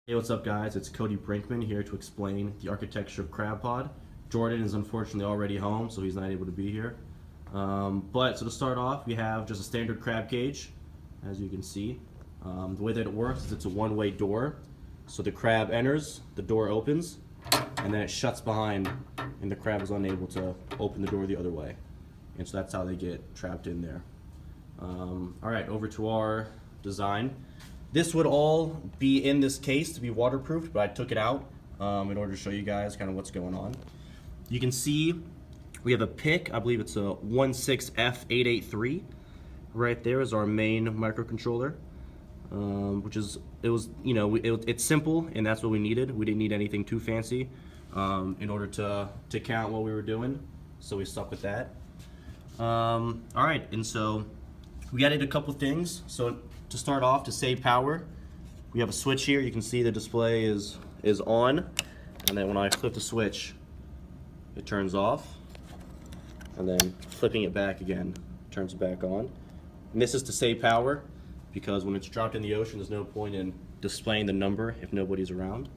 Hey, what's up guys? It's Cody Brinkman here to explain the architecture of CrabPod. Jordan is unfortunately already home, so he's not able to be here. So to start off, we have just a standard crab cage, as you can see. The way that it works is it's a one-way door. So the crab enters, the door opens, and then it shuts behind, and the crab is unable to open the door the other way. And so that's how they get trapped in there. Alright, over to our design. This would all be in this case to be waterproofed, but I took it out in order to show you guys kind of what's going on. You can see we have a PIC, I believe it's a 16F883. Right there is our main microcontroller, it's simple, and that's what we needed. We didn't need anything too fancy in order to count what we were doing, so we stuck with that. All right, and so we added a couple things. So to start off, to save power, we have a switch here. You can see the display is on, and then when I flip the switch, it turns off, and then flipping it back again turns it back on. And this is to save power, because when it's dropped in the ocean, there's no point in displaying the number if nobody's around.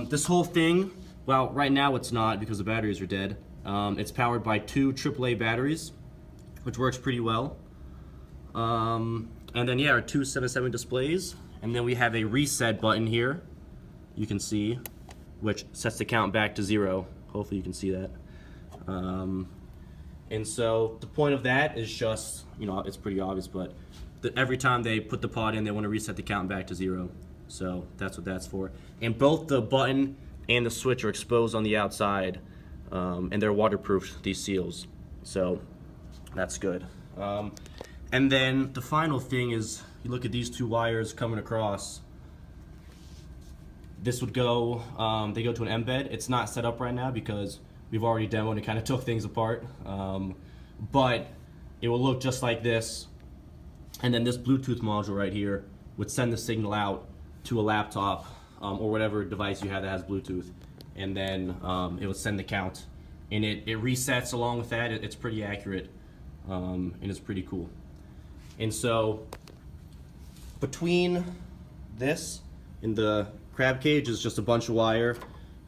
This whole thing, well, right now it's not because the batteries are dead. It's powered by 2 AAA batteries, which works pretty well. And then yeah, our 2 770 displays, and then we have a reset button here, you can see, which sets the count back to 0. Hopefully you can see that. And so the point of that is just, it's pretty obvious, but every time they put the pod in, they want to reset the count back to 0. So that's what that's for. And both the button and the switch are exposed on the outside, and they're waterproof, these seals. So that's good. And then the final thing is, you look at these 2 wires coming across. This would go, they go to an embed. It's not set up right now because we've already demoed and kind of took things apart. But it will look just like this. And then this Bluetooth module right here would send the signal out to a laptop or whatever device you have that has Bluetooth. And then it would send the count. And it resets along with that. It's pretty accurate, and it's pretty cool. And so between this and the crab cage is just a bunch of wire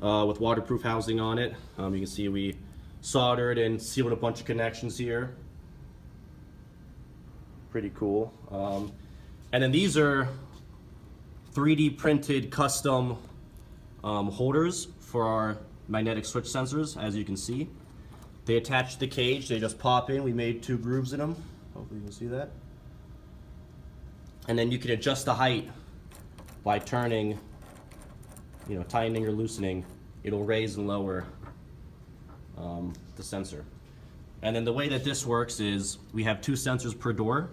with waterproof housing on it. You can see we soldered and sealed a bunch of connections here. Pretty cool. And then these are 3D printed custom holders for our magnetic switch sensors, as you can see. They attach to the cage, they just pop in. We made 2 grooves in them. Hopefully you can see that. And then you can adjust the height by turning, tightening or loosening. It'll raise and lower the sensor. And then the way that this works is we have 2 sensors per door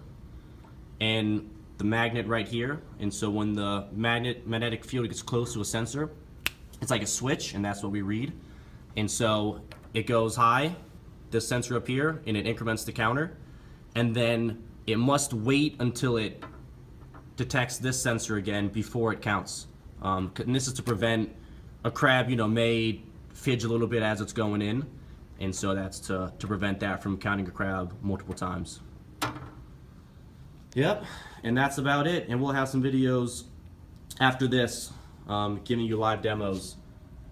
and the magnet right here. And so when the magnetic field gets close to a sensor, it's like a switch, and that's what we read. And so it goes high, this sensor up here, and it increments the counter. And then it must wait until it detects this sensor again before it counts. And this is to prevent a crab, may fidge a little bit as it's going in. And so that's to prevent that from counting a crab multiple times. Yep, and that's about it. And we'll have some videos after this giving you live demos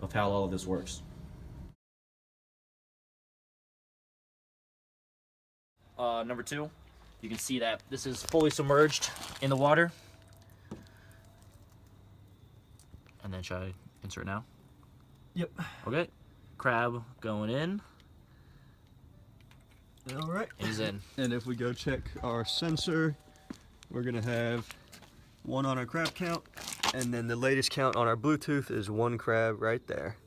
of how all of this works. Number 2, you can see that this is fully submerged in the water. And then should I insert now? Yep. Okay, crab going in. All right. He's in. And if we go check our sensor, we're gonna have 1 on our crab count, and then the latest count on our Bluetooth is 1 crab right there.